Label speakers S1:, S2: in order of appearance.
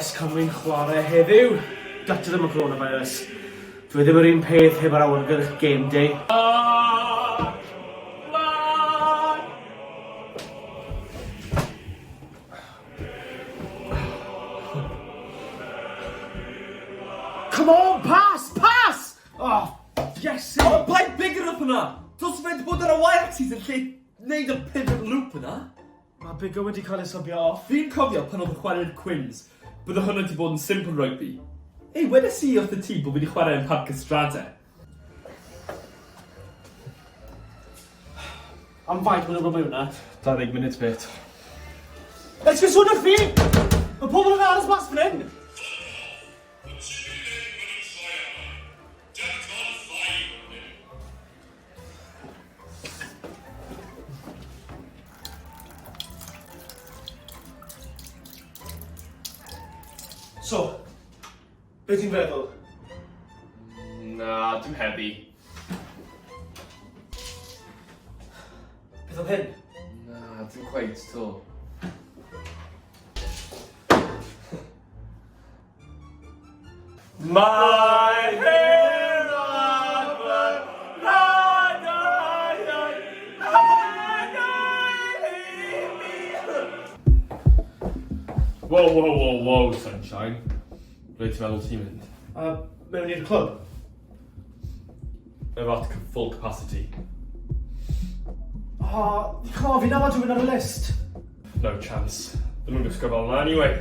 S1: Yes, can wy'n chwarae heddiw? Data ddim y coronavirus. Dwi ddim yr un peth heb yr awyrgylch game day. Come on, pass! Pass! Oh, yes!
S2: O, blaid bigger up yna! Dos fe wedi bod ar y y-axis yn lle neud y pivot loop yna.
S1: Mae Bigger wedi cael ei sybio off.
S2: Fi'n cofio pan oedd yn chwarae'r Quins, bydde hwnna wedi bod yn simple rugby. Ei, wedes i wrth y tîm bod wedi chwarae yn Parc Ystrada.
S1: Am faint maen nhw'n rhywbeth hwnna?
S2: 20 munud bit.
S1: Let's go swn y ffi! Mae pobl yn aros mas fan hyn! So, be ti'n feddwl?
S2: Na, dim heddi.
S1: Beth oedd hyn?
S2: Na, dim cweit to. My hair on Whoa, sunshine. Ble ti'n meddwl ti'n mynd?
S1: Mewn i'r clwb?
S2: Efo at full capacity.
S1: Come on, fi na ma dwi'n mynd ar y list.
S2: No chance. Ddim yn gwisgo fel yna anyway.